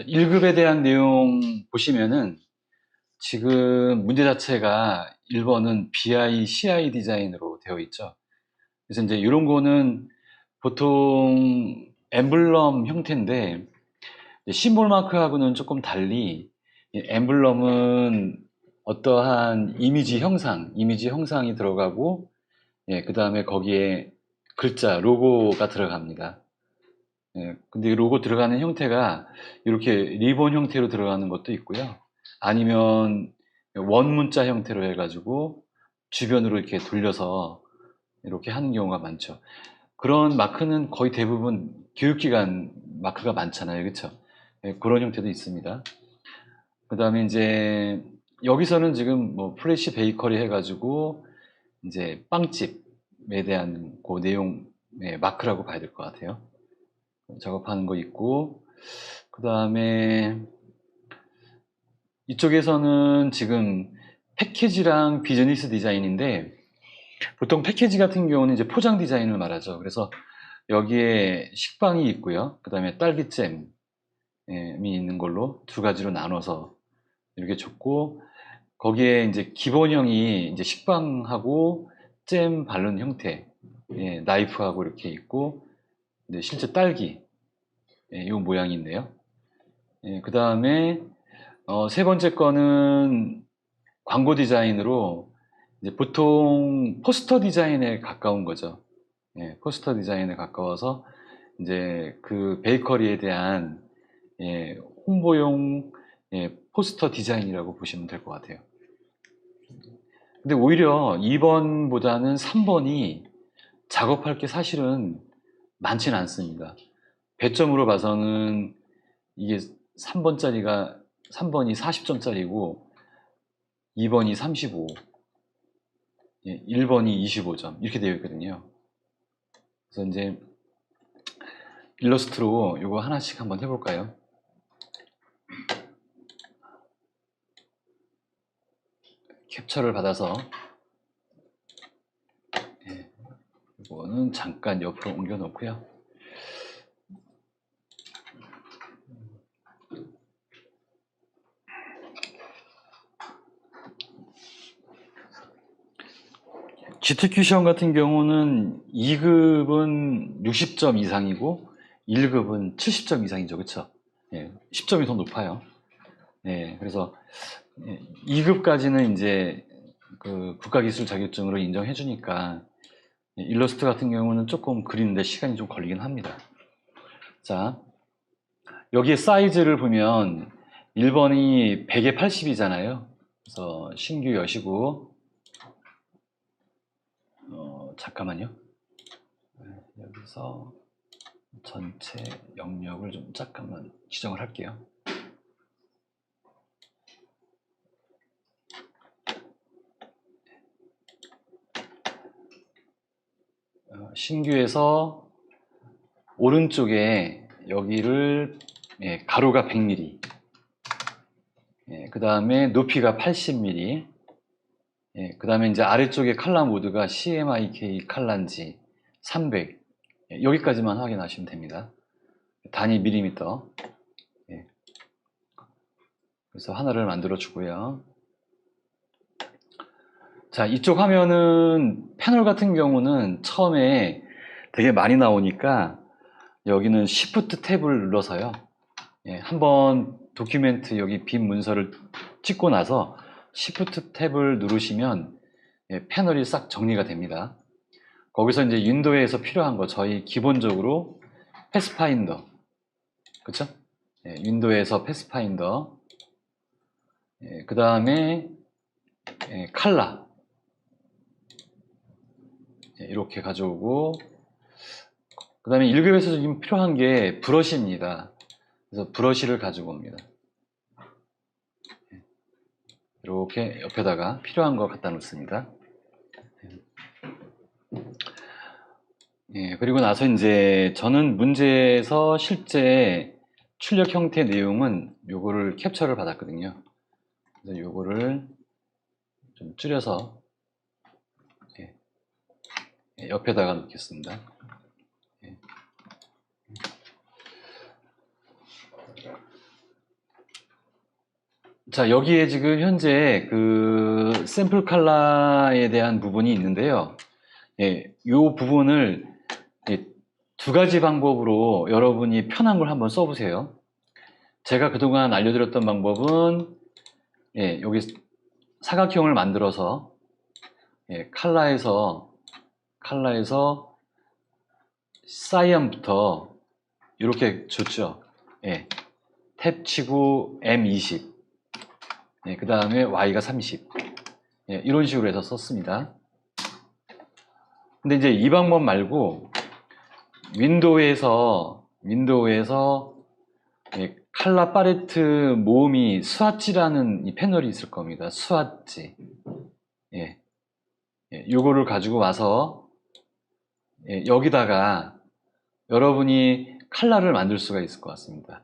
1급에 대한 내용 보시면은 지금 문제 자체가 1번은 BI, CI 디자인으로 되어 있죠. 그래서 이제 이런 거는 보통 엠블럼 형태인데 심볼 마크하고는 조금 달리 엠블럼은 어떠한 이미지 형상이 들어가고 그 다음에 거기에 글자, 로고가 들어갑니다. 근데 이 로고 들어가는 형태가 이렇게 리본 형태로 들어가는 것도 있고요. 아니면 원문자 형태로 해가지고 주변으로 이렇게 돌려서 이렇게 하는 경우가 많죠. 그런 마크는 거의 대부분 교육기관 마크가 많잖아요. 그렇죠? 그런 형태도 있습니다. 그 다음에 이제 여기서는 지금 뭐 플래시 베이커리 해가지고 이제 빵집에 대한 그 내용 마크라고 봐야 될 것 같아요. 작업하는 거 있고, 그 다음에 이쪽에서는 지금 패키지랑 비즈니스 디자인인데, 보통 패키지 같은 경우는 이제 포장 디자인을 말하죠. 그래서 여기에 식빵이 있고요. 그 다음에 딸기잼이 있는 걸로 두 가지로 나눠서 이렇게 줬고, 거기에 이제 기본형이 이제 식빵하고 잼 바른 형태, 나이프하고 이렇게 있고, 근데 실제 딸기, 이 모양이 있네요. 그 다음에 세 번째 거는 광고 디자인으로 이제 보통 포스터 디자인에 가까운 거죠. 포스터 디자인에 가까워서 이제 그 베이커리에 대한 홍보용 포스터 디자인이라고 보시면 될 것 같아요. 근데 오히려 2번보다는 3번이 작업할 게 사실은 많지는 않습니다. 배점으로 봐서는 이게 3번이 40점짜리고 2번이 35, 1번이 25점 이렇게 되어 있거든요. 그래서 이제 일러스트로 이거 하나씩 한번 해볼까요? 캡처를 받아서 이거는 잠깐 옆으로 옮겨 놓고요. GTQ 시험 같은 경우는 2급은 60점 이상이고 1급은 70점 이상이죠. 그쵸? 10점이 더 높아요. 그래서 2급까지는 이제 그 국가기술 자격증으로 인정해 주니까 일러스트 같은 경우는 조금 그리는데 시간이 좀 걸리긴 합니다. 자, 여기에 사이즈를 보면 1번이 100에 80이잖아요. 그래서 신규 여시고 잠깐만요. 여기서 전체 영역을 좀 잠깐만 지정을 할게요. 신규에서 오른쪽에 여기를 가로가 100mm, 그 다음에 높이가 80mm, 그 다음에 이제 아래쪽에 칼라 모드가 CMYK 칼라인지 300, 여기까지만 확인하시면 됩니다. 단위 밀리미터. 그래서 하나를 만들어 주고요. 자, 이쪽 화면은 패널 같은 경우는 처음에 되게 많이 나오니까 여기는 Shift 탭을 눌러서요. 한번 도큐멘트 여기 빈 문서를 찍고 나서 Shift 탭을 누르시면 패널이 싹 정리가 됩니다. 거기서 이제 윈도우에서 필요한 거 저희 기본적으로 패스파인더, 그쵸? 윈도우에서 패스파인더, 그 다음에 칼라 이렇게 가져오고, 그 다음에 1급에서 지금 필요한 게 브러쉬입니다. 그래서 브러쉬를 가지고 옵니다. 이렇게 옆에다가 필요한 거 갖다 놓습니다. 그리고 나서 이제 저는 문제에서 실제 출력 형태 내용은 요거를 캡처를 받았거든요. 그래서 요거를 좀 줄여서 옆에다가 놓겠습니다. 자, 여기에 지금 현재 그 샘플 컬러에 대한 부분이 있는데요. 예, 이 부분을 예, 두 가지 방법으로 여러분이 편한 걸 한번 써보세요. 제가 그동안 알려드렸던 방법은 예, 여기 사각형을 만들어서 예, 컬러에서 사이언부터 이렇게 줬죠. 예, 탭 치고 M20, 예, 그 다음에 Y가 30, 예, 이런 식으로 해서 썼습니다. 근데 이제 이 방법 말고 윈도우에서 예, 칼라 팔레트 모음이 스와치라는 이 패널이 있을 겁니다. 스와치. 예, 예, 요거를 가지고 와서 예, 여기다가 여러분이 칼라를 만들 수가 있을 것 같습니다.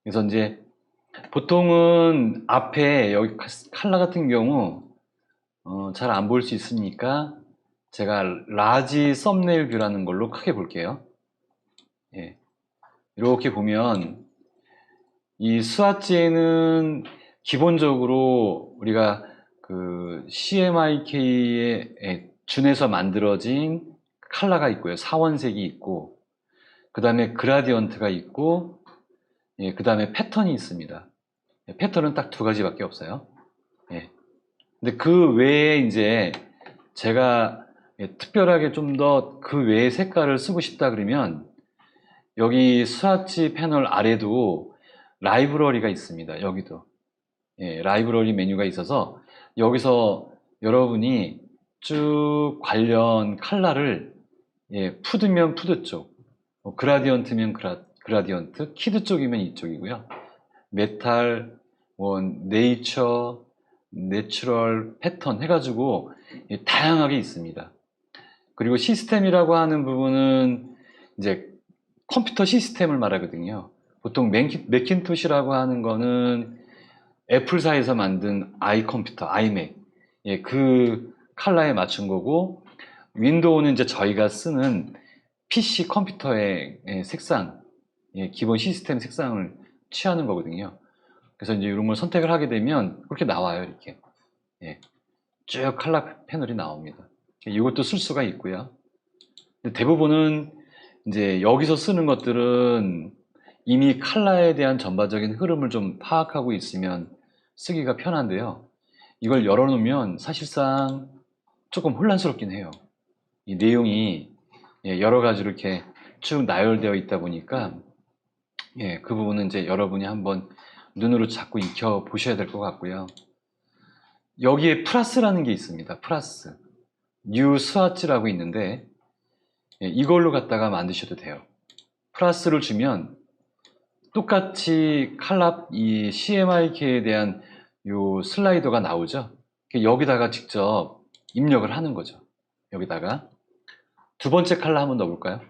그래서 이제 보통은 앞에 여기 칼라 같은 경우 잘 안 보일 수 있으니까 제가 라지 썸네일 뷰라는 걸로 크게 볼게요. 예, 이렇게 보면 이 스와치에는 기본적으로 우리가 그 CMYK에 준해서 만들어진 컬러가 있고요. 사원색이 있고, 그 다음에 그라디언트가 있고, 예, 그 다음에 패턴이 있습니다. 예, 패턴은 딱 두 가지밖에 없어요. 예. 근데 그 외에 이제 제가 예, 특별하게 좀 더 그 외의 색깔을 쓰고 싶다 그러면 여기 스와치 패널 아래도 라이브러리가 있습니다. 여기도 예, 라이브러리 메뉴가 있어서 여기서 여러분이 쭉 관련 컬러를 예, 푸드면 푸드 쪽, 그라디언트면 그라디언트, 키드 쪽이면 이쪽이고요. 메탈, 네이처, 내추럴, 패턴 해가지고 예, 다양하게 있습니다. 그리고 시스템이라고 하는 부분은 이제 컴퓨터 시스템을 말하거든요. 보통 맥킨토시라고 하는 거는 애플사에서 만든 아이 컴퓨터, 아이맥, 예, 그 컬러에 맞춘 거고, 윈도우는 이제 저희가 쓰는 PC 컴퓨터의 예, 색상, 예, 기본 시스템 색상을 취하는 거거든요. 그래서 이제 이런 걸 선택을 하게 되면 그렇게 나와요, 이렇게. 예, 쭉 컬러 패널이 나옵니다. 이것도 쓸 수가 있고요. 근데 대부분은 이제 여기서 쓰는 것들은 이미 컬러에 대한 전반적인 흐름을 좀 파악하고 있으면 쓰기가 편한데요. 이걸 열어놓으면 사실상 조금 혼란스럽긴 해요. 이 내용이 예, 여러 가지로 이렇게 쭉 나열되어 있다 보니까 예, 그 부분은 이제 여러분이 한번 눈으로 자꾸 익혀 보셔야 될 것 같고요. 여기에 플러스라는 게 있습니다. 플러스. 뉴 스와치라고 있는데 예, 이걸로 갖다가 만드셔도 돼요. 플러스를 주면 똑같이 칼라 이 CMYK에 대한 요 슬라이더가 나오죠. 여기다가 직접 입력을 하는 거죠. 여기다가 두 번째 칼라 한번 넣어볼까요?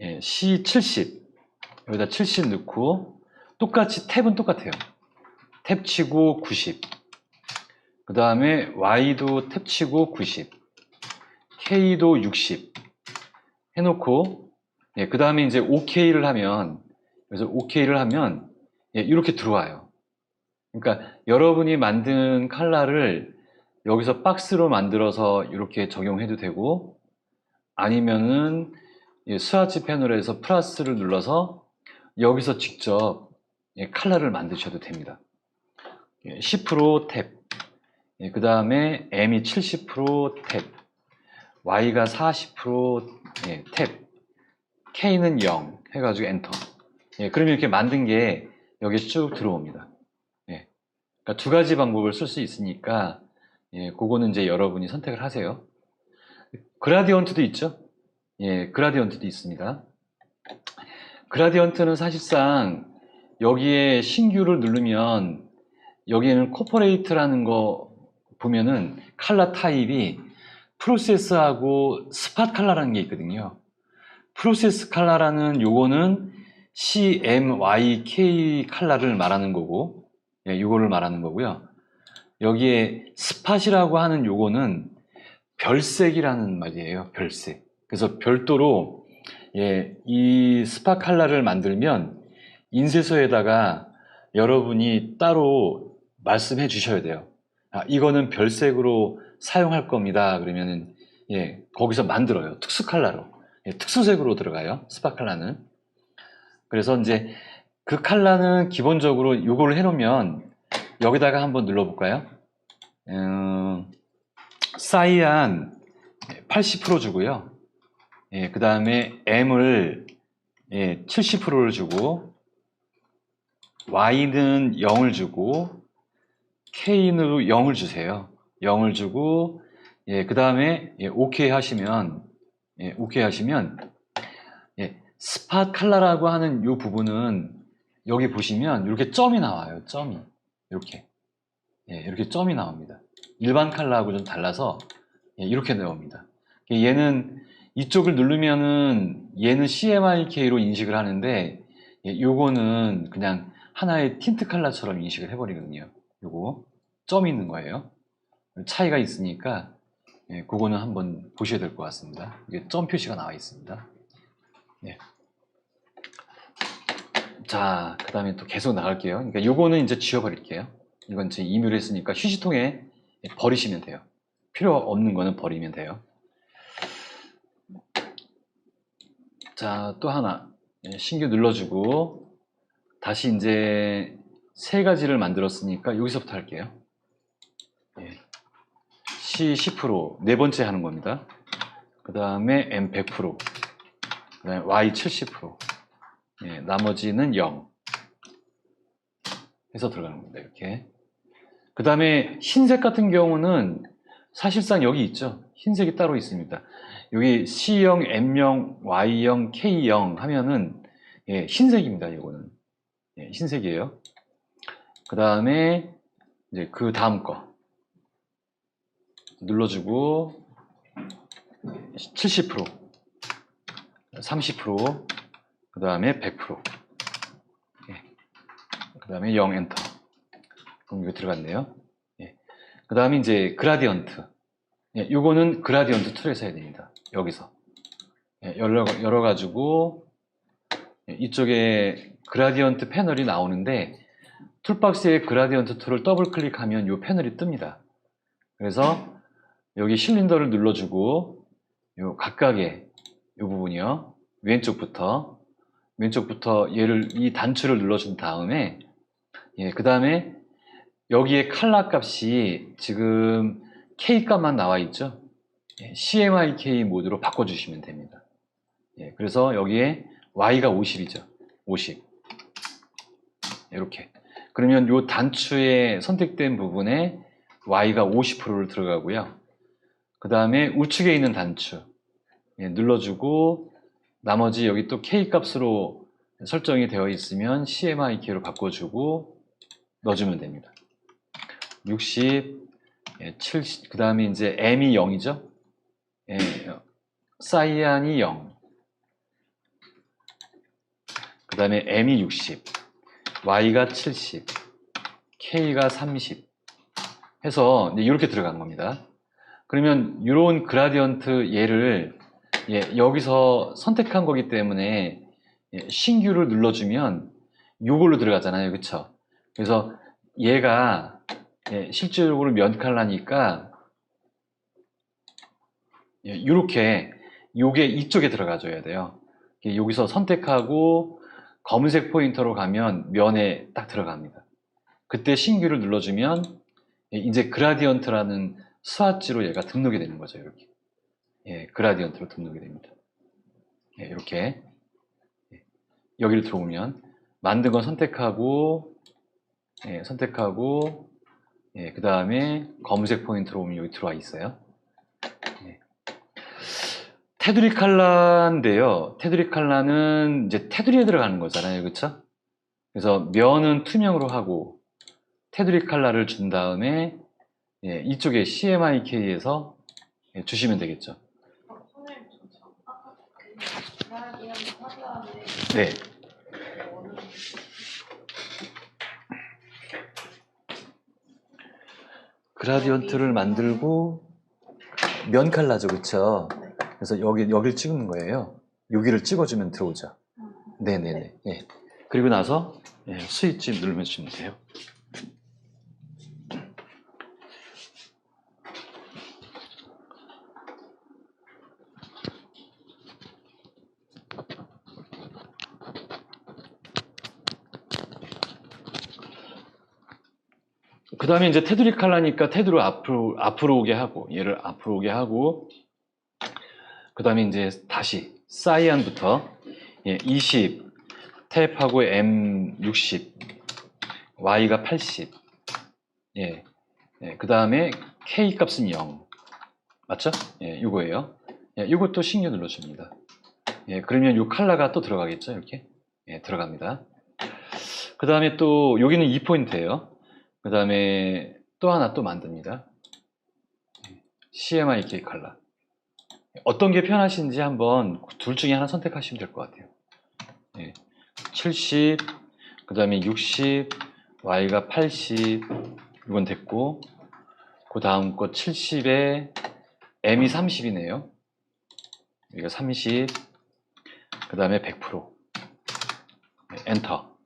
예, C70 여기다 70 넣고 똑같이 탭은 똑같아요. 탭 치고 90. 그 다음에 Y도 탭 치고 90. K도 60 해놓고 예, 그 다음에 이제 OK를 하면 그래서 OK를 하면 예, 이렇게 들어와요. 그러니까 여러분이 만든 컬러를 여기서 박스로 만들어서 이렇게 적용해도 되고 아니면은 예, 스와치 패널에서 플러스를 눌러서 여기서 직접 예, 컬러를 만드셔도 됩니다. 예, 10% 탭, 예, 그 다음에 M이 70% 탭, Y가 40% 예, 탭, K는 0 해가지고 엔터. 예, 그러면 이렇게 만든 게 여기 쭉 들어옵니다. 예, 그러니까 두 가지 방법을 쓸 수 있으니까 예, 그거는 이제 여러분이 선택을 하세요. 그라디언트도 있죠. 예, 그라디언트도 있습니다. 그라디언트는 사실상 여기에 신규를 누르면 여기에는 코퍼레이트라는 거 보면은 컬러 타입이 프로세스하고 스팟 컬러라는 게 있거든요. 프로세스 컬러라는 요거는 CMYK 컬러를 말하는 거고 예, 요거를 말하는 거고요. 여기에 스팟이라고 하는 요거는 별색이라는 말이에요. 별색. 그래서 별도로 예, 이 스팟 컬러를 만들면 인쇄소에다가 여러분이 따로 말씀해 주셔야 돼요. 아, 이거는 별색으로 사용할 겁니다. 그러면은 거기서 만들어요. 특수 컬러로. 특수색으로 들어가요. 스파 컬러는. 그래서 이제 그 컬러는 기본적으로 이걸 해놓으면 여기다가 한번 눌러볼까요? 사이안 80% 주고요. 그 다음에 M을 70%를 주고 Y는 0을 주고 K는 0을 주세요. 0을 주고 그 다음에 OK 하시면 스팟 컬러라고 하는 이 부분은 여기 보시면 이렇게 점이 나와요. 점이 이렇게 점이 나옵니다. 일반 컬러하고 좀 달라서 이렇게 나옵니다. 얘는 이쪽을 누르면은 얘는 CMYK로 인식을 하는데 요거는 그냥 하나의 틴트 컬러처럼 인식을 해버리거든요. 요거 점이 있는 거예요. 차이가 있으니까 그거는 한번 보셔야 될 것 같습니다. 이게 점 표시가 나와 있습니다. 자, 그 다음에 또 계속 나갈게요. 그러니까 요거는 이제 지워버릴게요. 이건 제 임의로 했으니까 휴지통에 버리시면 돼요. 필요 없는 거는 버리면 돼요. 자, 또 하나 신규 눌러주고 다시 이제 세 가지를 만들었으니까 여기서부터 할게요. C 10% 네 번째 하는 겁니다. 그 다음에 M 100%, 그 다음에 Y 70%, 나머지는 0 해서 들어가는 겁니다. 이렇게. 그 다음에 흰색 같은 경우는 사실상 여기 있죠. 흰색이 따로 있습니다. 여기 C형, M형, Y형, K형 하면은 흰색입니다. 이거는 흰색이에요. 그 다음에 이제 그 다음 거 눌러주고 70%, 30%, 그 다음에 100%, 그 다음에 0 엔터. 그럼 이거 들어갔네요. 그 다음에 이제 그라디언트. 요거는 그라디언트 툴에서 해야 됩니다. 여기서 열어가지고 이쪽에 그라디언트 패널이 나오는데 툴박스에 그라디언트 툴을 더블 클릭하면 이 패널이 뜹니다. 그래서 여기 실린더를 눌러주고 요 각각의 이 부분이요. 왼쪽부터 얘를 이 단추를 눌러준 다음에 그 다음에 여기에 컬러 값이 지금 K 값만 나와 있죠. CMYK 모드로 바꿔주시면 됩니다. 그래서 여기에 Y가 50이죠. 50 이렇게. 그러면 이 단추에 선택된 부분에 Y가 50%를 들어가고요. 그 다음에 우측에 있는 단추 눌러주고 나머지 여기 또 K 값으로 설정이 되어 있으면 CMYK로 바꿔주고 넣어주면 됩니다. 60, 70, 그 다음에 이제 M이 0이죠. 사이안이 0, 그 다음에 M이 60, Y가 70, K가 30 해서 이렇게 들어간 겁니다. 그러면 이런 그라디언트 얘를 여기서 선택한 거기 때문에 신규를 눌러주면 이걸로 들어가잖아요. 그쵸? 그래서 얘가 실질적으로 면 컬러니까 이렇게 요게 이쪽에 들어가줘야 돼요. 여기서 선택하고 검은색 포인터로 가면 면에 딱 들어갑니다. 그때 신규를 눌러주면 이제 그라디언트라는 스와치로 얘가 등록이 되는 거죠. 이렇게 그라디언트로 등록이 됩니다. 이렇게 여기를 들어오면 만든 건 선택하고 그 다음에 검은색 포인트로 오면 여기 들어와 있어요. 테두리 컬러인데요. 테두리 컬러는 이제 테두리에 들어가는 거잖아요. 그쵸? 그래서 면은 투명으로 하고 테두리 컬러를 준 다음에 이쪽에 CMYK에서 주시면 되겠죠. 선생님, 아까 그 그라디언트 한다는데 네. 그라디언트를 만들고 면 컬러죠, 그쵸? 그래서 여기를 찍는 거예요. 여기를 찍어주면 들어오죠. 네네네. 그리고 나서 스위치 누르면 주면 돼요. 그 다음에 이제 테두리 컬러니까 테두리 앞으로 오게 하고, 얘를 앞으로 오게 하고, 그 다음에 이제 다시 사이안부터 20, 탭하고 M 60, Y가 80, 그 다음에 K 값은 0. 맞죠? 요거예요. 요것도 신규 눌러줍니다. 그러면 요 컬러가 또 들어가겠죠? 이렇게. 들어갑니다. 그 다음에 또, 여기는 2포인트예요. 그 다음에 또 하나 또 만듭니다. CMYK 컬러. 어떤 게 편하신지 한번 둘 중에 하나 선택하시면 될 것 같아요. 70, 그 다음에 60, Y가 80, 이건 됐고, 그 다음 거 70에 M이 30이네요. 여기가 30, 그 다음에 100%. 엔터.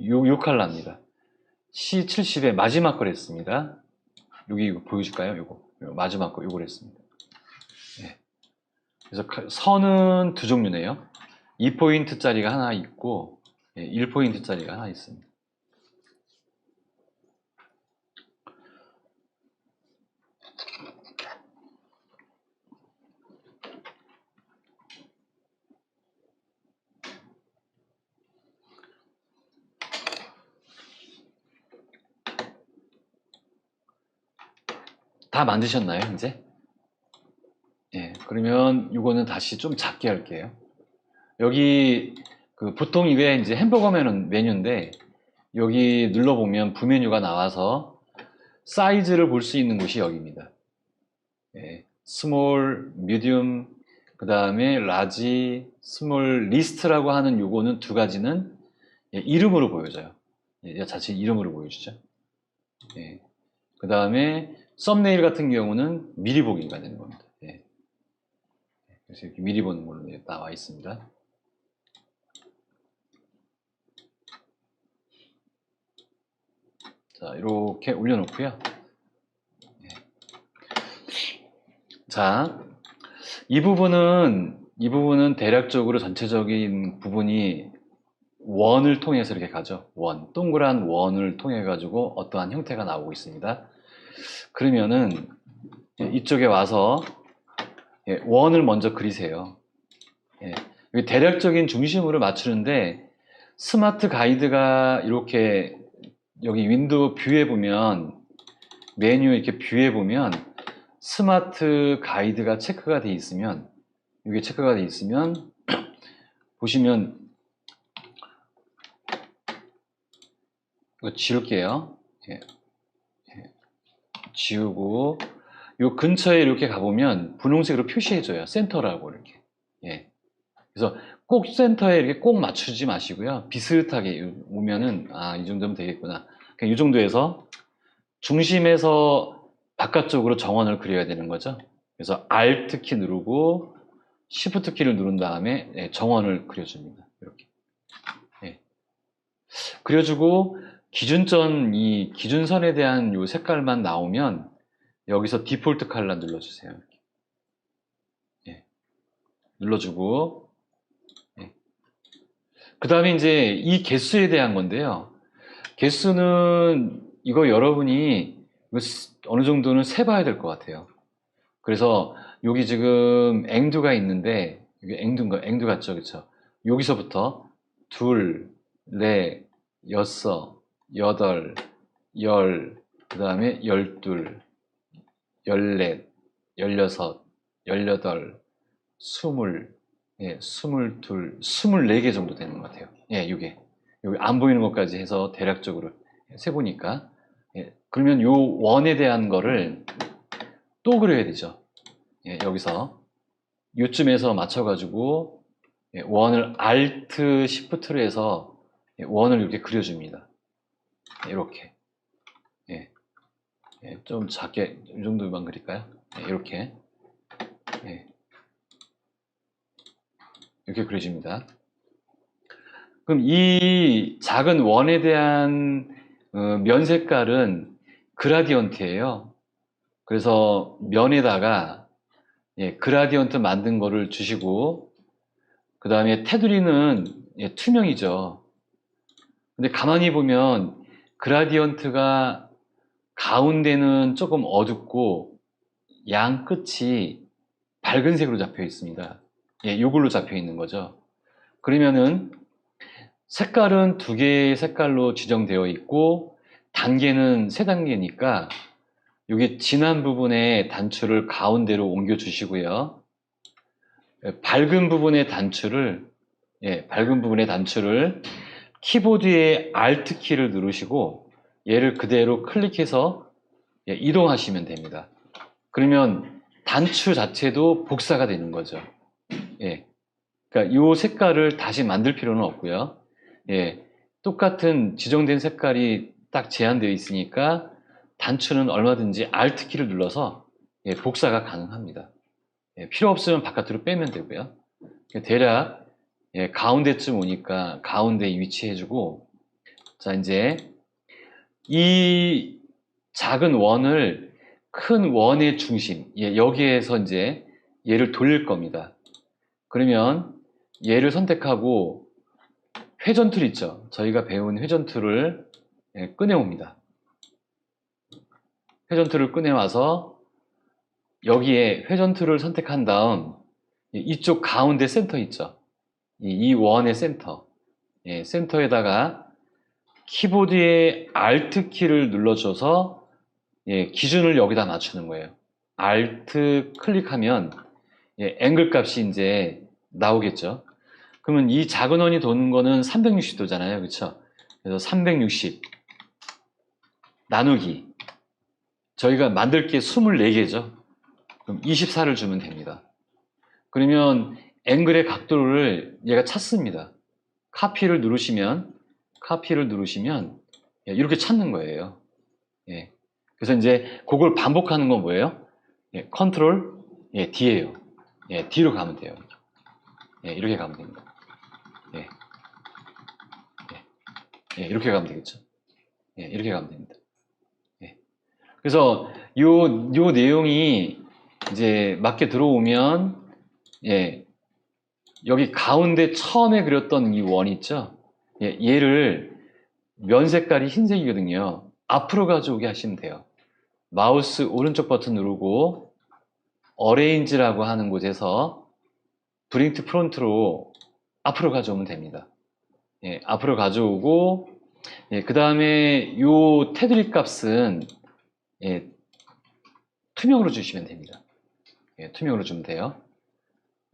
요 컬러입니다. C70의 마지막 걸 했습니다. 여기 이거 보여줄까요? 요거 마지막 거 요걸 했습니다. 그래서 선은 두 종류네요. 2포인트짜리가 하나 있고 1포인트짜리가 하나 있습니다. 다 만드셨나요, 이제? 그러면 이거는 다시 좀 작게 할게요. 여기 보통 이게 이제 햄버거 메뉴인데 여기 눌러보면 부메뉴가 나와서 사이즈를 볼 수 있는 곳이 여기입니다. 스몰, 미디움, 그 다음에 라지, 스몰 리스트라고 하는 요거는 두 가지는 이름으로 보여져요. 자체 이름으로 보여주죠. 그 다음에 썸네일 같은 경우는 미리 보기가 되는 겁니다. 그래서 이렇게 미리 보는 걸로 나와 있습니다. 자, 이렇게 올려놓고요. 자, 이 부분은 대략적으로 전체적인 부분이 원을 통해서 이렇게 가죠. 원, 동그란 원을 통해 가지고 어떠한 형태가 나오고 있습니다. 그러면은 이쪽에 와서 원을 먼저 그리세요. 대략적인 중심으로 맞추는데 스마트 가이드가 이렇게 여기 윈도우 뷰에 보면 메뉴 이렇게 뷰에 보면 스마트 가이드가 체크가 되어 있으면 이게 체크가 되어 있으면 보시면 이거 지울게요. 지우고 요 근처에 이렇게 가보면 분홍색으로 표시해줘요. 센터라고 이렇게. 그래서 꼭 센터에 이렇게 꼭 맞추지 마시고요. 비슷하게 오면은 이 정도면 되겠구나. 그냥 이 정도에서 중심에서 바깥쪽으로 정원을 그려야 되는 거죠. 그래서 Alt 키 누르고 Shift 키를 누른 다음에 정원을 그려줍니다. 이렇게. 그려주고 이 기준선에 대한 요 색깔만 나오면 여기서 디폴트 컬러 눌러주세요. 눌러주고 그 다음에 이제 이 개수에 대한 건데요. 개수는 이거 여러분이 어느 정도는 세봐야 될 것 같아요. 그래서 여기 지금 앵두가 있는데 이게 앵두 같죠, 그렇죠? 여기서부터 둘, 넷, 여섯, 여덟, 열, 그 다음에 열둘, 열넷, 열여섯, 열여덟, 스물, 스물둘, 24개 정도 되는 것 같아요. 이게 여기 안 보이는 것까지 해서 대략적으로 세보니까 그러면 요 원에 대한 거를 또 그려야 되죠. 여기서 요쯤에서 맞춰가지고 원을 Alt Shift로 해서 원을 이렇게 그려줍니다. 이렇게 좀 작게 이 정도만 그릴까요? 이렇게 이렇게 그려집니다. 그럼 이 작은 원에 대한 면 색깔은 그라디언트예요. 그래서 면에다가 그라디언트 만든 거를 주시고 그 다음에 테두리는 투명이죠. 근데 가만히 보면 그라디언트가 가운데는 조금 어둡고 양 끝이 밝은 색으로 잡혀 있습니다. 예, 이걸로 잡혀 있는 거죠. 그러면은 색깔은 두 개의 색깔로 지정되어 있고 단계는 세 단계니까 여기 진한 부분의 단추를 가운데로 옮겨 주시고요. 밝은 부분의 단추를 키보드의 Alt 키를 누르시고 얘를 그대로 클릭해서 이동하시면 됩니다. 그러면 단추 자체도 복사가 되는 거죠. 예. 그러니까 이 색깔을 다시 만들 필요는 없고요. 예. 똑같은 지정된 색깔이 딱 제한되어 있으니까 단추는 얼마든지 Alt 키를 눌러서 복사가 가능합니다. 예, 필요 없으면 바깥으로 빼면 되고요. 대략 가운데쯤 오니까 가운데에 위치해주고, 자 이제 이 작은 원을 큰 원의 중심, 여기에서 이제 얘를 돌릴 겁니다. 그러면 얘를 선택하고 회전 툴 있죠. 저희가 배운 회전 툴을 꺼내옵니다. 회전 툴을 꺼내와서 여기에 회전 툴을 선택한 다음 이쪽 가운데 센터 있죠. 이 원의 센터, 센터에다가 키보드의 Alt 키를 눌러줘서 기준을 여기다 맞추는 거예요. Alt 클릭하면 앵글 값이 이제 나오겠죠. 그러면 이 작은 원이 도는 거는 360도잖아요. 그렇죠? 그래서 360 나누기, 저희가 만들 게 24개죠. 그럼 24를 주면 됩니다. 그러면 앵글의 각도를 얘가 찾습니다. 카피를 누르시면 이렇게 찾는 거예요. 그래서 이제 그걸 반복하는 건 뭐예요? 컨트롤 D예요. D로 가면 돼요. 이렇게 가면 됩니다. 이렇게 가면 되겠죠. 이렇게 가면 됩니다. 그래서 요 내용이 이제 맞게 들어오면 여기 가운데 처음에 그렸던 이 원 있죠? 얘를 면 색깔이 흰색이거든요. 앞으로 가져오게 하시면 돼요. 마우스 오른쪽 버튼 누르고 어레인지라고 하는 곳에서 브링 투 프론트로 앞으로 가져오면 됩니다. 앞으로 가져오고 그 다음에 요 테두리 값은 투명으로 주시면 됩니다. 투명으로 주면 돼요.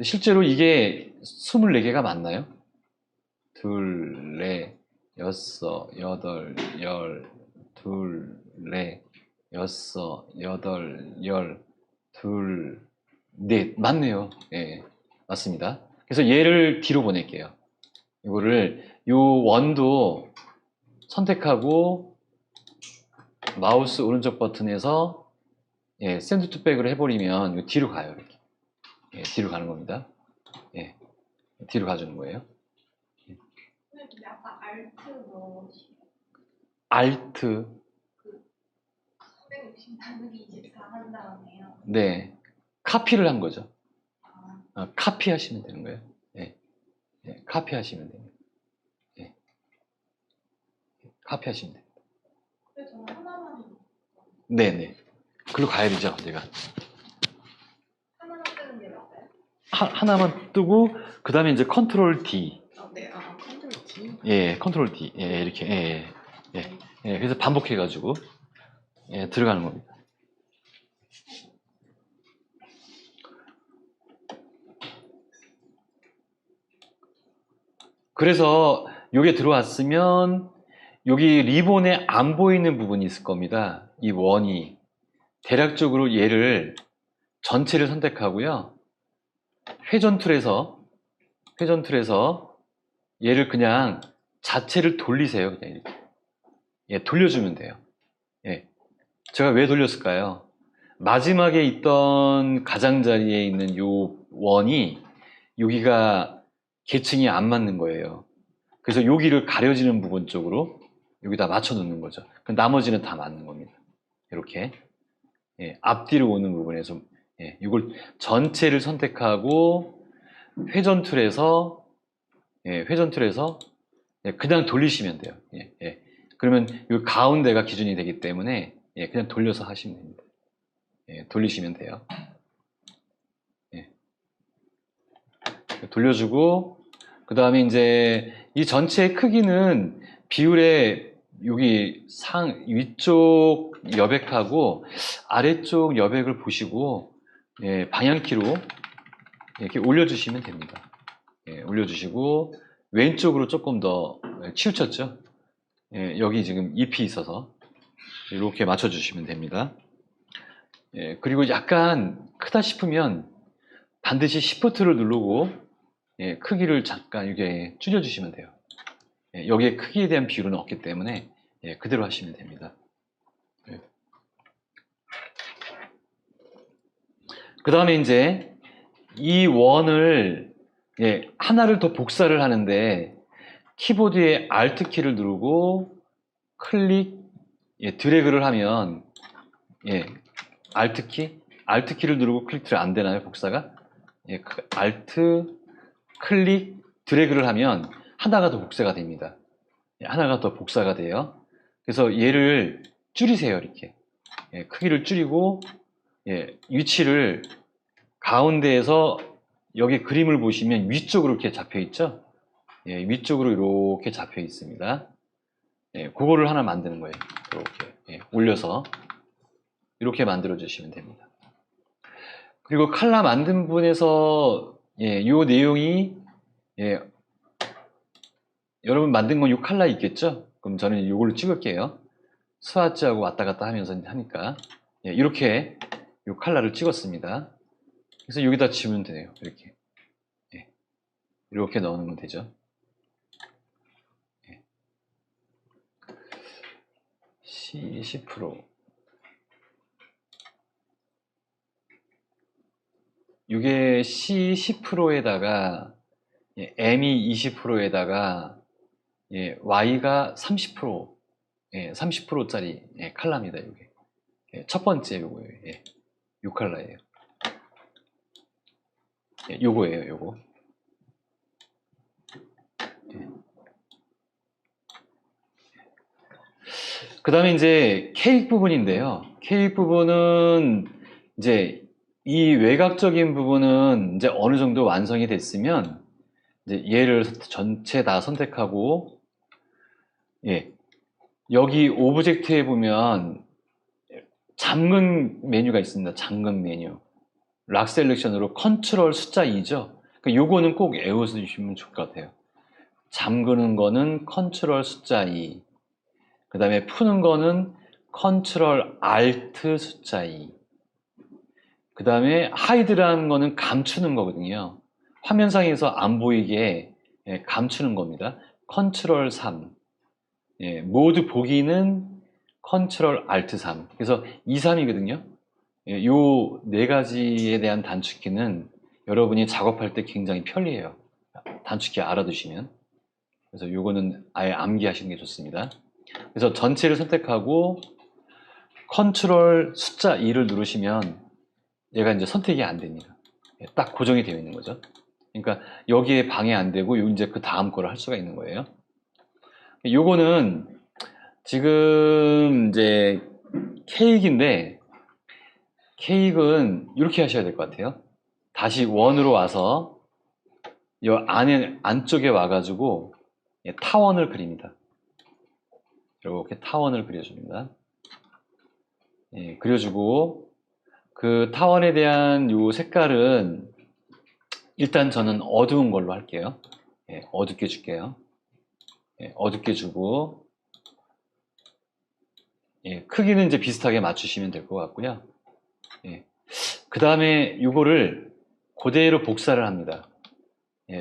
실제로 이게 24개가 맞나요? 둘, 넷, 여섯, 여덟, 열, 둘, 넷, 여섯, 여덟, 열, 둘, 넷. 맞네요. 맞습니다. 그래서 얘를 뒤로 보낼게요. 요 원도 선택하고 마우스 오른쪽 버튼에서 샌드 투 백으로 해버리면 뒤로 가요. 이렇게. 뒤로 가는 겁니다. 뒤로 가주는 거예요. 근데 아까 알트 넣으시면 Alt. 360 나누기 24 한 다음에요. 네. 카피를 한 거죠. 아, 카피하시면 되는 거예요. 카피하시면 됩니다. 카피하시면 됩니다. 근데 저는 하나만 네네. 글로 가야 되죠, 내가. 하나만 뜨는 게 맞아요? 하나만 뜨고, 그 다음에 이제 컨트롤 D. 네, 컨트롤 D. 컨트롤 D. 이렇게. 그래서 반복해가지고, 들어가는 겁니다. 그래서 요게 들어왔으면 여기 리본에 안 보이는 부분이 있을 겁니다. 이 원이. 대략적으로 얘를 전체를 선택하고요. 회전 툴에서 얘를 그냥 자체를 돌리세요. 그냥 이렇게. 돌려주면 돼요. 제가 왜 돌렸을까요? 마지막에 있던 가장자리에 있는 요 원이 여기가 계층이 안 맞는 거예요. 그래서 여기를 가려지는 부분 쪽으로 여기다 맞춰 놓는 거죠. 나머지는 다 맞는 겁니다. 이렇게 앞뒤로 오는 부분에서 이걸 전체를 선택하고 회전 툴에서 그냥 돌리시면 돼요. 그러면 이 가운데가 기준이 되기 때문에 그냥 돌려서 하시면 됩니다. 돌리시면 돼요. 돌려주고, 그 다음에 이제 이 전체의 크기는 비율에 여기 위쪽 여백하고 아래쪽 여백을 보시고 방향키로 이렇게 올려주시면 됩니다. 올려주시고 왼쪽으로 조금 더 치우쳤죠? 여기 지금 잎이 있어서 이렇게 맞춰주시면 됩니다. 그리고 약간 크다 싶으면 반드시 Shift를 누르고 크기를 잠깐 이렇게 줄여주시면 돼요. 여기에 크기에 대한 비율은 없기 때문에 그대로 하시면 됩니다. 그 다음에 이제 이 원을 하나를 더 복사를 하는데 키보드에 Alt 키를 누르고 클릭, 드래그를 하면 Alt 키를 누르고 클릭 안 되나요? 복사가? Alt 클릭 드래그를 하면 하나가 더 복사가 됩니다. 하나가 더 복사가 돼요. 그래서 얘를 줄이세요. 이렇게 크기를 줄이고 위치를 가운데에서 여기 그림을 보시면 위쪽으로 이렇게 잡혀 있죠. 위쪽으로 이렇게 잡혀 있습니다. 그거를 하나 만드는 거예요. 이렇게 올려서 이렇게 만들어 주시면 됩니다. 그리고 칼라 만든 부분에서 이 내용이 여러분 만든 건 이 칼라 있겠죠? 그럼 저는 이걸로 찍을게요. 스와치하고 왔다 갔다 하면서 하니까 이렇게 이 칼라를 찍었습니다. 그래서 여기다 치면 돼요. 이렇게 넣으면 되죠. C20% 이게 C10%에다가 M이 20%에다가 Y가 30% 30%짜리 칼라입니다. 이게 첫 번째 요거예요. 요 칼라예요. 요거예요. 요거. 그 다음에 이제 케이크 부분인데요. 케이크 부분은 이제 이 외곽적인 부분은 이제 어느 정도 완성이 됐으면 이제 얘를 전체 다 선택하고 여기 오브젝트에 보면 잠금 메뉴가 있습니다. 잠금 메뉴. 락 셀렉션으로 컨트롤 숫자 2죠. 그러니까 요거는 꼭 외워주시면 좋을 것 같아요. 잠그는 거는 컨트롤 숫자 2. 그 다음에 푸는 거는 컨트롤 알트 숫자 2. 그 다음에 하이드라는 거는 감추는 거거든요. 화면상에서 안 보이게 감추는 겁니다. 컨트롤 3. 모두 보기는 컨트롤 알트 3. 그래서 2, 3이거든요. 요 네 가지에 대한 단축키는 여러분이 작업할 때 굉장히 편리해요. 단축키 알아두시면. 그래서 요거는 아예 암기하시는 게 좋습니다. 그래서 전체를 선택하고 컨트롤 숫자 2를 누르시면 얘가 이제 선택이 안 됩니다. 딱 고정이 되어 있는 거죠. 그러니까 여기에 방해 안 되고 이제 그 다음 거를 할 수가 있는 거예요. 요거는 지금 이제 케이크인데 케이크는 이렇게 하셔야 될 것 같아요. 다시 원으로 와서 이 안쪽에 와가지고 타원을 그립니다. 이렇게 타원을 그려줍니다. 그려주고 그 타원에 대한 요 색깔은 일단 저는 어두운 걸로 할게요. 어둡게 줄게요. 어둡게 주고 크기는 이제 비슷하게 맞추시면 될 것 같고요. 그 다음에 이거를 그대로 복사를 합니다.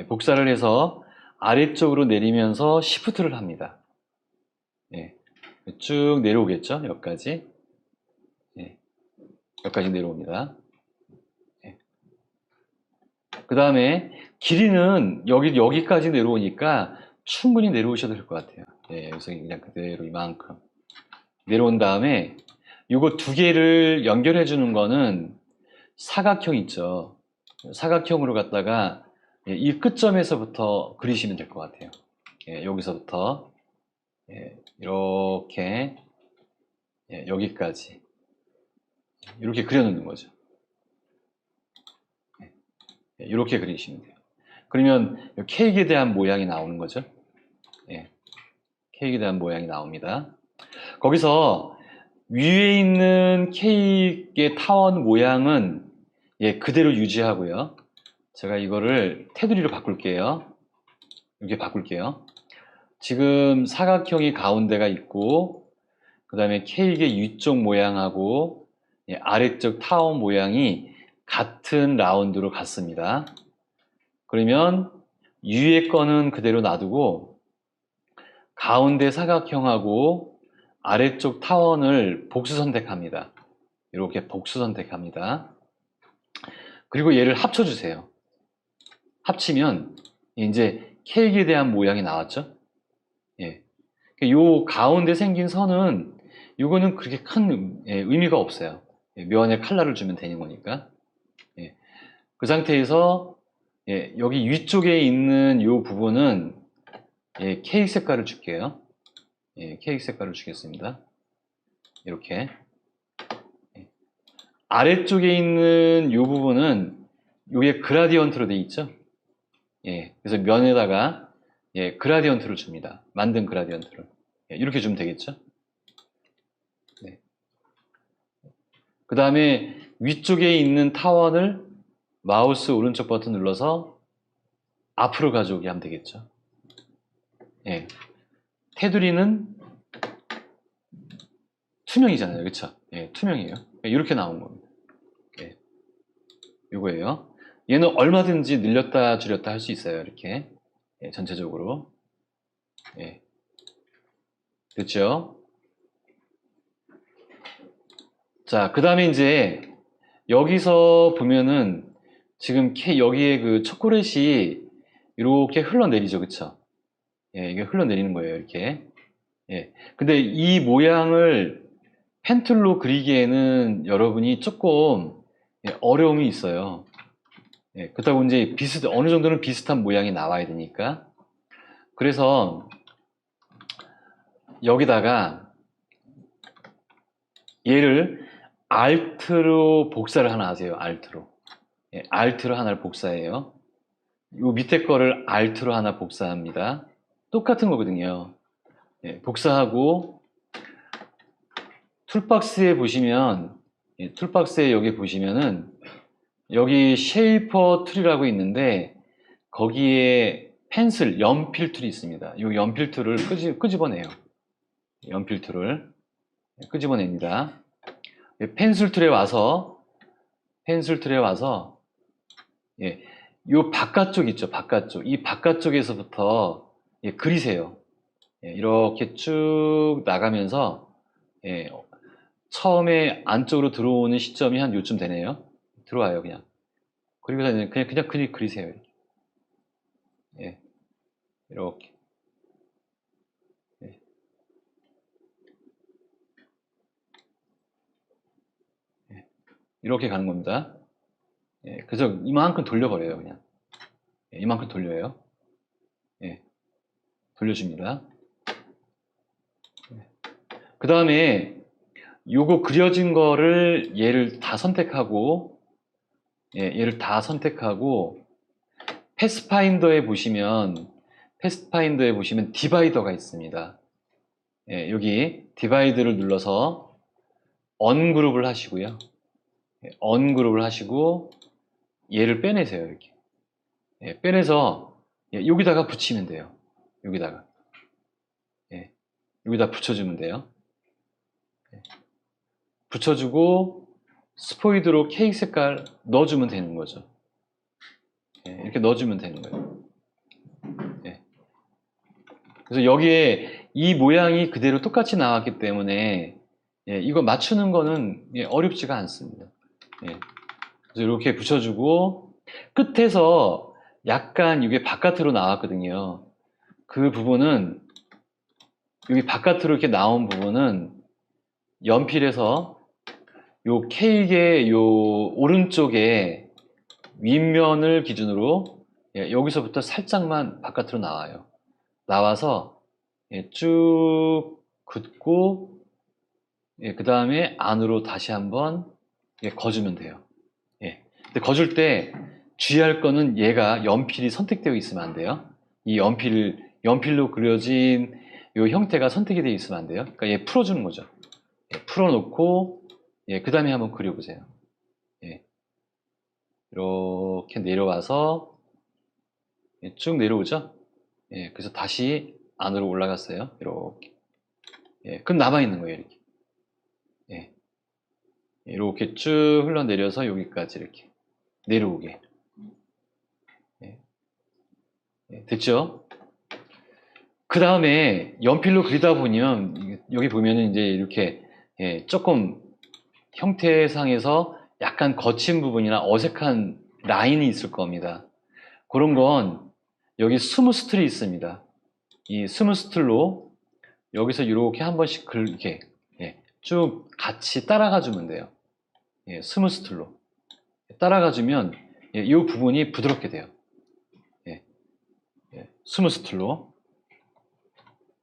복사를 해서 아래쪽으로 내리면서 Shift를 합니다. 쭉 내려오겠죠? 여기까지. 여기까지 내려옵니다. 그 다음에 길이는 여기까지 내려오니까 충분히 내려오셔도 될 것 같아요. 여기서 그냥 그대로 이만큼 내려온 다음에 이거 두 개를 연결해 주는 거는 사각형 있죠. 사각형으로 갖다가 이 끝점에서부터 그리시면 될 것 같아요. 여기서부터 이렇게 여기까지 이렇게 그려놓는 거죠. 이렇게 그리시면 돼요. 그러면 케이크에 대한 모양이 나오는 거죠. 케이크에 대한 모양이 나옵니다. 거기서 위에 있는 케이크의 타원 모양은 그대로 유지하고요. 제가 이거를 테두리로 바꿀게요. 이렇게 바꿀게요. 지금 사각형이 가운데가 있고 그 다음에 케이크의 위쪽 모양하고 아래쪽 타원 모양이 같은 라운드로 갔습니다. 그러면 위에 거는 그대로 놔두고 가운데 사각형하고 아래쪽 타원을 복수 선택합니다. 이렇게 복수 선택합니다. 그리고 얘를 합쳐주세요. 합치면 이제 케이크에 대한 모양이 나왔죠? 요 가운데 생긴 선은 요거는 그렇게 큰 의미가 없어요. 면에 컬러를 주면 되는 거니까. 그 상태에서 여기 위쪽에 있는 요 부분은 케이크 색깔을 줄게요. 케이크 색깔을 주겠습니다. 이렇게. 아래쪽에 있는 요 부분은 요게 그라디언트로 되어 있죠. 그래서 면에다가 그라디언트를 줍니다. 만든 그라디언트를. 이렇게 주면 되겠죠. 그 다음에 위쪽에 있는 타원을 마우스 오른쪽 버튼 눌러서 앞으로 가져오게 하면 되겠죠. 테두리는 투명이잖아요. 그쵸? 투명이에요. 이렇게 나온 겁니다. 이거예요. 얘는 얼마든지 늘렸다 줄였다 할 수 있어요. 이렇게. 전체적으로. 됐죠? 자, 그 다음에 이제 여기서 보면은 지금 여기에 그 초콜릿이 이렇게 흘러내리죠. 그쵸? 이게 흘러내리는 거예요. 이렇게. 근데 이 모양을 펜툴로 그리기에는 여러분이 조금 어려움이 있어요. 그렇다고 이제 어느 정도는 비슷한 모양이 나와야 되니까. 그래서 여기다가 얘를 Alt로 복사를 하나 하세요. Alt로. Alt로 하나를 복사해요. 요 밑에 거를 Alt로 하나 복사합니다. 똑같은 거거든요. 복사하고 툴박스에 보시면 툴박스에 여기 보시면은 여기 쉐이퍼 툴이라고 있는데 거기에 펜슬, 연필 툴이 있습니다. 이 연필 툴을 끄집어내요. 연필 툴을 끄집어냅니다. 펜슬 툴에 와서 요 바깥쪽 있죠. 바깥쪽. 이 바깥쪽에서부터 그리세요. 이렇게 쭉 나가면서 처음에 안쪽으로 들어오는 시점이 한 요쯤 되네요. 들어와요, 그냥. 그리고서 그냥 그리세요. 이렇게. 이렇게 가는 겁니다. 그래서 이만큼 돌려버려요, 그냥. 이만큼 돌려요. 돌려줍니다. 그 다음에 요거 그려진 거를 얘를 다 선택하고 패스파인더에 보시면 디바이더가 있습니다. 여기 디바이드를 눌러서 언그룹을 하시고요. 언그룹을 하시고 얘를 빼내세요. 이렇게. 빼내서 여기다가 붙이면 돼요. 여기다가 붙여주면 돼요. 붙여주고 스포이드로 케이크 색깔 넣어주면 되는 거죠. 이렇게 넣어주면 되는 거예요. 그래서 여기에 이 모양이 그대로 똑같이 나왔기 때문에 이거 맞추는 거는 어렵지가 않습니다. 그래서 이렇게 붙여주고 끝에서 약간 이게 바깥으로 나왔거든요. 그 부분은 여기 바깥으로 이렇게 나온 부분은 연필에서 요 케이크의 요 오른쪽에 윗면을 기준으로 여기서부터 살짝만 바깥으로 나와요. 나와서 예, 쭉 긋고, 예, 그 다음에 안으로 다시 한번 예, 거주면 돼요. 예. 근데 거줄 때 주의할 거는 얘가 연필이 선택되어 있으면 안 돼요. 이 연필로 그려진 이 형태가 선택이 되어 있으면 안 돼요. 그러니까 얘 풀어주는 거죠. 예, 풀어놓고, 예, 그 다음에 한번 그려보세요. 예. 이렇게 내려와서, 예, 쭉 내려오죠? 예, 그래서 다시 안으로 올라갔어요. 이렇게. 예, 그럼 남아있는 거예요, 이렇게. 예. 이렇게 쭉 흘러내려서 여기까지 이렇게 내려오게. 예. 예, 됐죠? 그 다음에 연필로 그리다 보면 여기 보면은 이제 이렇게 예, 조금 형태상에서 약간 거친 부분이나 어색한 라인이 있을 겁니다. 그런 건 여기 스무스툴이 있습니다. 이 스무스툴로 여기서 이렇게 한 번씩 이렇게 예, 쭉 같이 따라가 주면 돼요. 예, 스무스툴로 따라가 주면 예, 이 부분이 부드럽게 돼요. 예, 예, 스무스툴로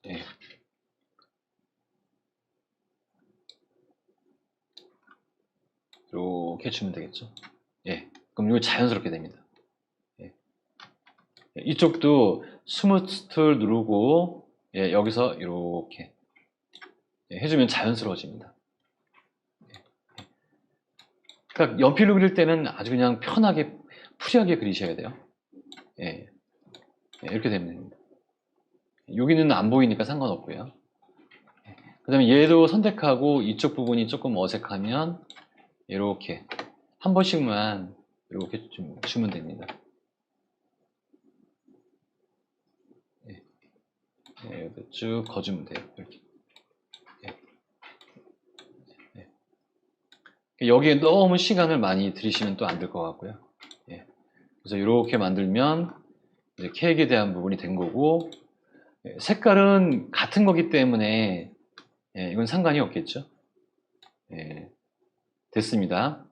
예. 이렇게 주면 되겠죠. 예, 그럼 이거 자연스럽게 됩니다. 예. 이쪽도 스무스 툴 누르고 예, 여기서 이렇게 예, 해주면 자연스러워집니다. 그러니까 연필로 그릴 때는 아주 그냥 편하게 프리하게 그리셔야 돼요. 예, 예, 이렇게 되면 됩니다. 여기는 안 보이니까 상관없고요. 그 다음에 얘도 선택하고 이쪽 부분이 조금 어색하면 이렇게 한 번씩만 이렇게 주면 됩니다. 예, 예, 쭉 거주면 돼요. 이렇게. 예, 예. 여기에 너무 시간을 많이 들이시면 또 안 될 것 같고요. 예, 그래서 이렇게 만들면 이제 케이크에 대한 부분이 된 거고 예, 색깔은 같은 거기 때문에 예, 이건 상관이 없겠죠. 예, 됐습니다.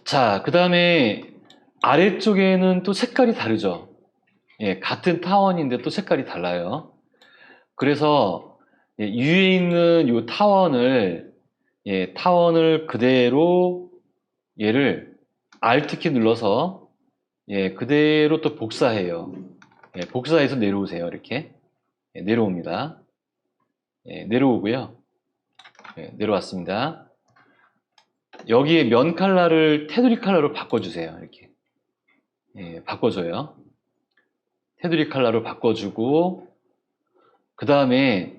자, 그 다음에 아래쪽에는 또 색깔이 다르죠. 예, 같은 타원인데 또 색깔이 달라요. 그래서 예, 위에 있는 이 타원을 예, 타원을 그대로 얘를 Alt키 눌러서 예, 그대로 또 복사해요. 예, 복사해서 내려오세요. 이렇게 예, 내려옵니다. 예, 내려오고요. 예, 내려왔습니다. 여기에 면 컬러를 테두리 컬러로 바꿔주세요. 이렇게 예, 바꿔줘요. 테두리 컬러로 바꿔주고 그 다음에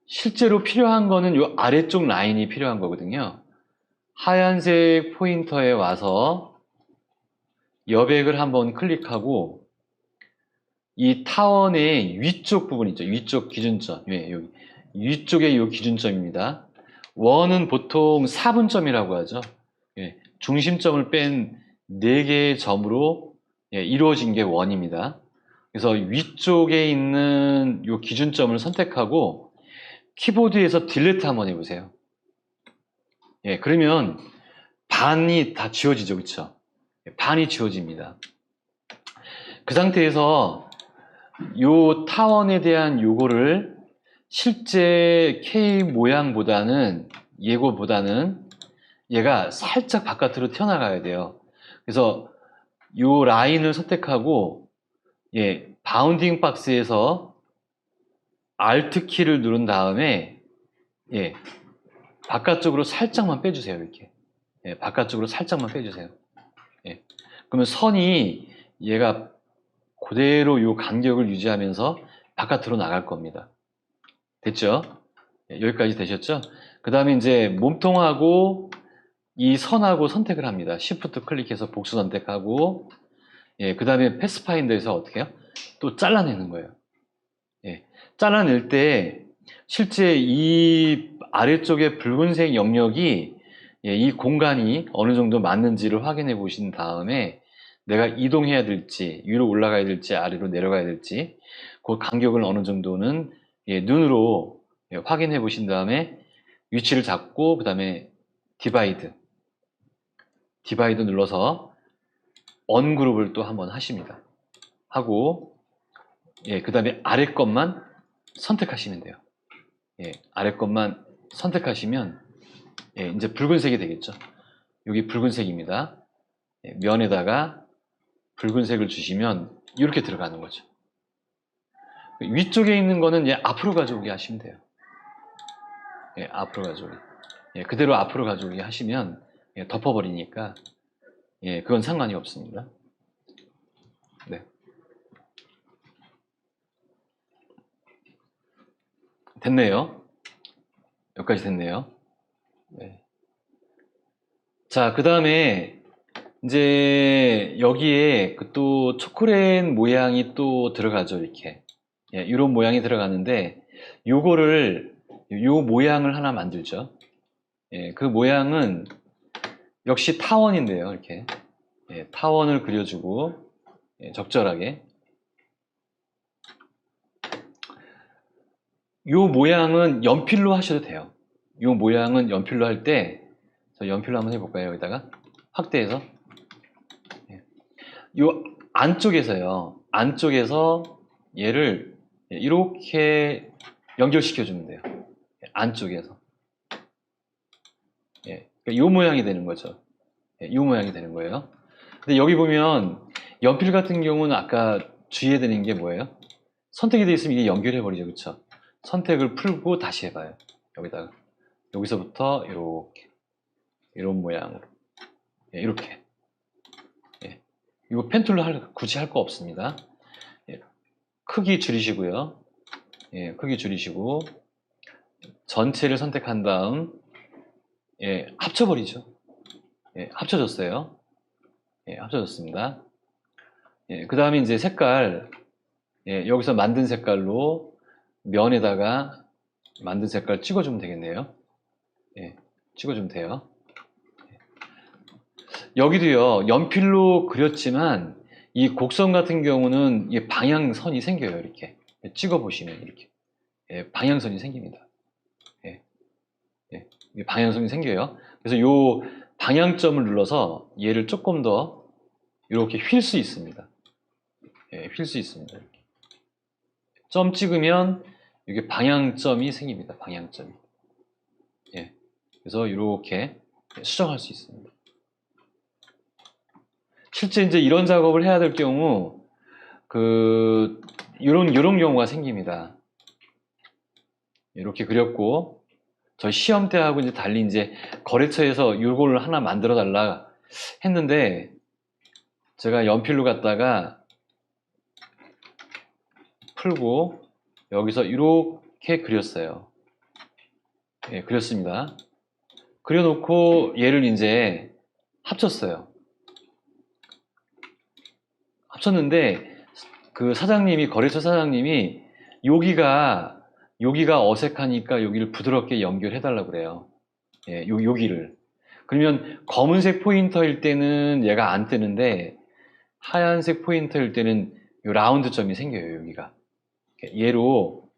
실제로 필요한 거는 이 아래쪽 라인이 필요한 거거든요. 하얀색 포인터에 와서 여백을 한번 클릭하고 이 타원의 위쪽 부분 있죠. 위쪽 기준점. 예, 여기 위쪽에 이 기준점입니다. 원은 보통 4분점이라고 하죠. 예, 중심점을 뺀 4개의 점으로 예, 이루어진 게 원입니다. 그래서 위쪽에 있는 이 기준점을 선택하고 키보드에서 딜리트 한번 해보세요. 예, 그러면 반이 다 지워지죠. 그쵸? 반이 지워집니다. 그 상태에서 요 타원에 대한 요거를 실제 K 모양보다는 예고보다는 얘가 살짝 바깥으로 튀어나가야 돼요. 그래서 요 라인을 선택하고 예, 바운딩 박스에서 Alt 키를 누른 다음에 예, 바깥쪽으로 살짝만 빼주세요. 이렇게 예, 바깥쪽으로 살짝만 빼주세요. 예, 그러면 선이 얘가 그대로 요 간격을 유지하면서 바깥으로 나갈 겁니다. 됐죠? 예, 여기까지 되셨죠? 그 다음에 이제 몸통하고 이 선하고 선택을 합니다. Shift 클릭해서 복수 선택하고 예, 그 다음에 패스파인더에서 어떻게 해요? 또 잘라내는 거예요. 예, 잘라낼 때 실제 이 아래쪽에 붉은색 영역이 예, 이 공간이 어느 정도 맞는지를 확인해 보신 다음에 내가 이동해야 될지 위로 올라가야 될지 아래로 내려가야 될지 그 간격을 어느 정도는 예, 눈으로 예, 확인해 보신 다음에 위치를 잡고 그 다음에 디바이드 눌러서 언그룹을 또 한번 하십니다. 하고 예, 그 다음에 아래 것만 선택하시면 돼요. 예, 아래 것만 선택하시면 예, 이제 붉은색이 되겠죠. 여기 붉은색입니다. 예, 면에다가 붉은색을 주시면 이렇게 들어가는 거죠. 위쪽에 있는 거는 예, 앞으로 가져오게 하시면 돼요. 예, 앞으로 가져오게. 예, 그대로 앞으로 가져오게 하시면 예, 덮어버리니까 예, 그건 상관이 없습니다. 네. 됐네요. 여기까지 됐네요. 네. 자, 그 다음에 이제 여기에 그 또 초콜릿 모양이 또 들어가죠, 이렇게. 예, 이런 모양이 들어가는데 요거를 요 모양을 하나 만들죠. 예, 그 모양은 역시 타원인데요, 이렇게. 예, 타원을 그려주고 예, 적절하게. 요 모양은 연필로 하셔도 돼요. 요 모양은 연필로 할 때, 연필로 한번 해볼까요? 여기다가 확대해서. 요 안쪽에서요. 안쪽에서 얘를 이렇게 연결시켜 주면 돼요. 안쪽에서. 예, 그러니까 요 모양이 되는 거죠. 예, 요 모양이 되는 거예요. 근데 여기 보면 연필 같은 경우는 아까 주의해야 되는 게 뭐예요? 선택이 되어 있으면 이게 연결해 버리죠, 그렇죠? 선택을 풀고 다시 해봐요. 여기다가 여기서부터 이렇게 이런 모양으로 예, 이렇게 예. 이거 펜툴로 굳이 할 거 없습니다. 예. 크기 줄이시고요. 예, 크기 줄이시고 전체를 선택한 다음 예, 합쳐버리죠. 예, 합쳐졌어요. 예, 합쳐졌습니다. 예, 그 다음에 이제 색깔 예, 여기서 만든 색깔로 면에다가 만든 색깔 찍어주면 되겠네요. 예, 찍어주면 돼요. 여기도요, 연필로 그렸지만 이 곡선 같은 경우는 이 방향선이 생겨요, 이렇게. 찍어보시면 이렇게. 예, 방향선이 생깁니다. 예, 예, 이 방향선이 생겨요. 그래서 요 방향점을 눌러서 얘를 조금 더 이렇게 휠 수 있습니다. 예, 휠 수 있습니다. 이렇게. 점 찍으면 이게 방향점이 생깁니다. 방향점이. 예, 그래서 이렇게 수정할 수 있습니다. 실제 이제 이런 작업을 해야 될 경우 요런 경우가 생깁니다. 이렇게 그렸고 저희 시험 때하고 이제 달리 이제 거래처에서 이걸 하나 만들어 달라 했는데 제가 연필로 갖다가 풀고 여기서 이렇게 그렸어요. 예, 그렸습니다. 그려놓고 얘를 이제 합쳤어요. 합쳤는데 그 사장님이 거래처 사장님이 여기가 어색하니까 여기를 부드럽게 연결해 달라고 그래요. 예, 여기를. 그러면 검은색 포인터일 때는 얘가 안 뜨는데 하얀색 포인터일 때는 요 라운드 점이 생겨요. 여기가. 얘로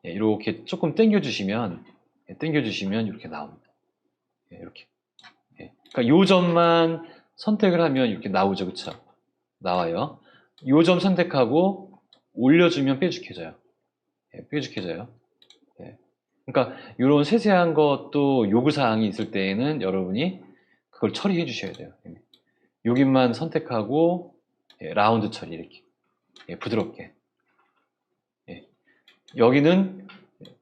이렇게 조금 당겨주시면 이렇게 나옵니다. 예, 이렇게. 예. 그러니까 요 점만 선택을 하면 이렇게 나오죠, 그쵸? 나와요. 요 점 선택하고 올려주면 뾰족해져요. 예, 뾰족해져요. 예. 그러니까 이런 세세한 것도 요구사항이 있을 때에는 여러분이 그걸 처리해 주셔야 돼요. 예. 여기만 선택하고 예, 라운드 처리 이렇게 예, 부드럽게 예. 여기는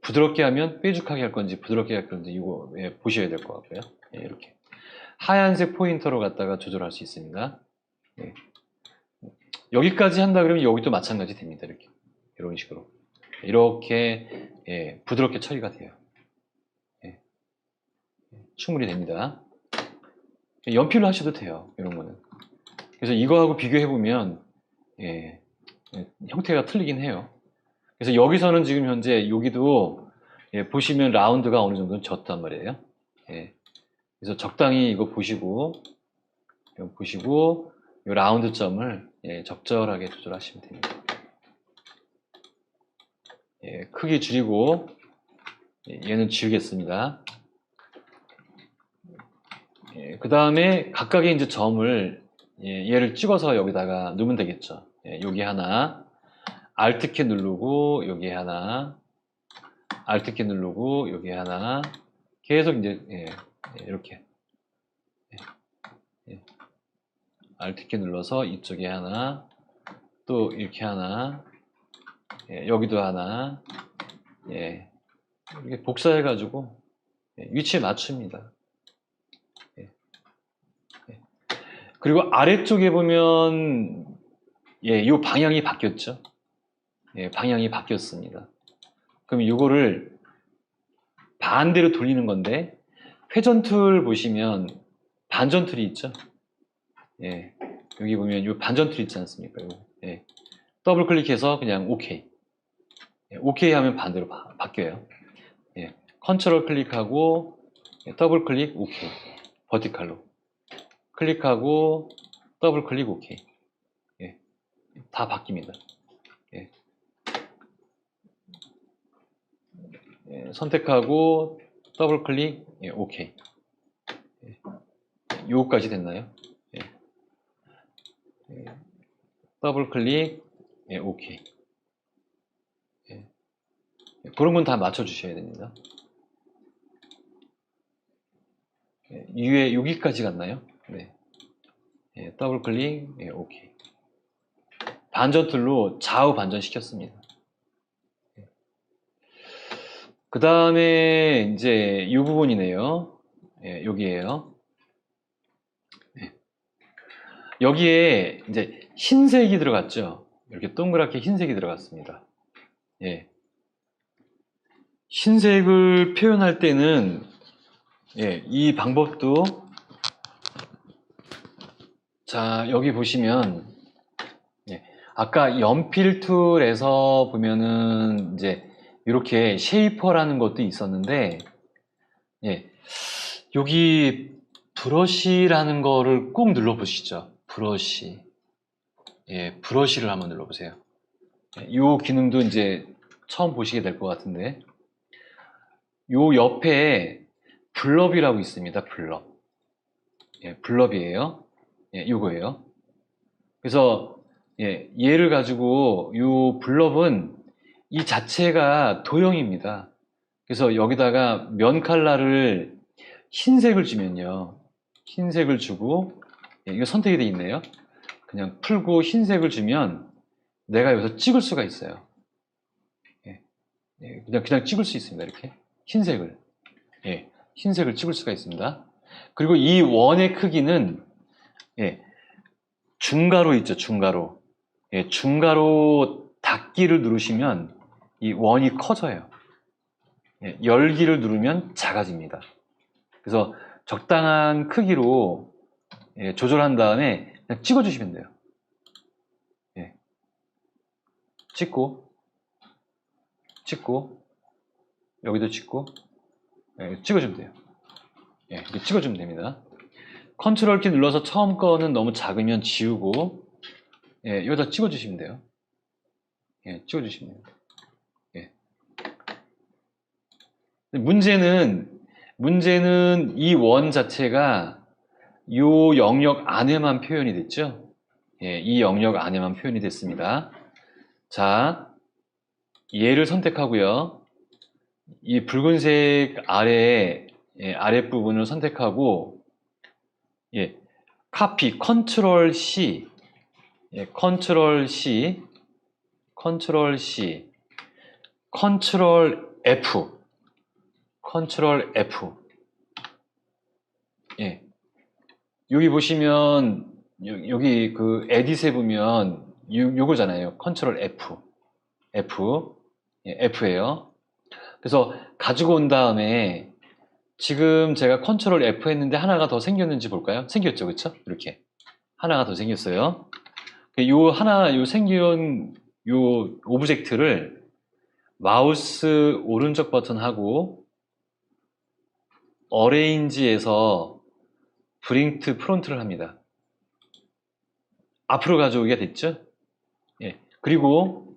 부드럽게 하면 뾰족하게 할 건지 부드럽게 할 건지 이거 예, 보셔야 될 것 같고요. 예, 이렇게 하얀색 포인터로 갖다가 조절할 수 있습니다. 예. 여기까지 한다 그러면 여기도 마찬가지 됩니다. 이렇게 이런 식으로 이렇게 예, 부드럽게 처리가 돼요. 예. 충분히 됩니다. 연필로 하셔도 돼요. 이런 거는. 그래서 이거하고 비교해 보면 예, 형태가 틀리긴 해요. 그래서 여기서는 지금 현재 여기도 예, 보시면 라운드가 어느 정도는 졌단 말이에요. 예. 그래서 적당히 이거 보시고 이 라운드 점을 예, 적절하게 조절하시면 됩니다. 예, 크기 줄이고 예, 얘는 지우겠습니다. 예, 그 다음에 각각의 이제 점을 예, 얘를 찍어서 여기다가 넣으면 되겠죠. 예, 여기 하나, Alt키 누르고 여기 하나, Alt키 누르고 여기 하나, 계속 이제 이렇게 Alt키 눌러서 이쪽에 하나, 또 이렇게 하나, 여기도 하나, 이렇게 복사해가지고 위치에 맞춥니다. 그리고 아래쪽에 보면 이 방향이 바뀌었죠. 방향이 바뀌었습니다. 그럼 이거를 반대로 돌리는 건데 회전 툴 보시면 반전 툴이 있죠. 여기 보면 이 반전 툴 있지 않습니까? 더블 클릭해서 그냥 OK. OK 하면 반대로 바뀌어요. 컨트롤 클릭하고 더블 클릭 OK. 버티칼로 클릭하고 더블 클릭 OK. 다 바뀝니다. 선택하고 더블 클릭 OK. 요거까지 됐나요? 더블 클릭 OK. 그런 건 다 맞춰 주셔야 됩니다. 위에 여기까지 갔나요? 더블 클릭 OK. 반전 툴로 좌우 반전 시켰습니다. 그 다음에 이제 이 부분이네요. 여기에요. 여기에 이제 흰색이 들어갔죠. 이렇게 동그랗게 흰색이 들어갔습니다. 흰색을 표현할 때는 이 방법도 자 여기 보시면 아까 연필 툴에서 보면은 이제 이렇게 쉐이퍼라는 것도 있었는데 여기 브러쉬라는 거를 꼭 눌러 보시죠. 브러쉬. 브러쉬를 한번 눌러 보세요. 이 기능도 이제 처음 보시게 될 것 같은데 요 옆에 블럽이라고 있습니다. 블럽. 블럽이에요. 요거예요. 그래서 얘를 가지고 요 블럽은 이 자체가 도형입니다. 그래서 여기다가 면 칼라를 흰색을 주면요. 흰색을 주고 이거 선택이 되어 있네요. 그냥 풀고 흰색을 주면 내가 여기서 찍을 수가 있어요. 그냥 찍을 수 있습니다. 이렇게 흰색을 흰색을 찍을 수가 있습니다. 그리고 이 원의 크기는 중가로 있죠. 중가로 중가로 닫기를 누르시면 이 원이 커져요. 열기를 누르면 작아집니다. 그래서 적당한 크기로 조절한 다음에 그냥 찍어주시면 돼요. 찍고 여기도 찍고 찍어주면 돼요. 이렇게 찍어주면 됩니다. 컨트롤 키 눌러서 처음 거는 너무 작으면 지우고 여기다 찍어주시면 돼요. 찍어주시면 돼요. 문제는 이 원 자체가 이 영역 안에만 표현이 됐죠. 이 영역 안에만 표현이 됐습니다. 자, 얘를 선택하고요. 이 붉은색 아랫부분을 선택하고 카피 컨트롤 C 컨트롤 C 컨트롤 C 컨트롤 F 컨트롤 F 여기 보시면 여기 그 에딧에 보면 요거잖아요. 컨트롤 F예요. 그래서 가지고 온 다음에 지금 제가 컨트롤 F 했는데 하나가 더 생겼는지 볼까요? 생겼죠, 그렇죠? 이렇게 하나가 더 생겼어요. 요 생긴 요 오브젝트를 마우스 오른쪽 버튼하고 어레인지에서 브링 투 프론트를 합니다. 앞으로 가져오기가 됐죠? 그리고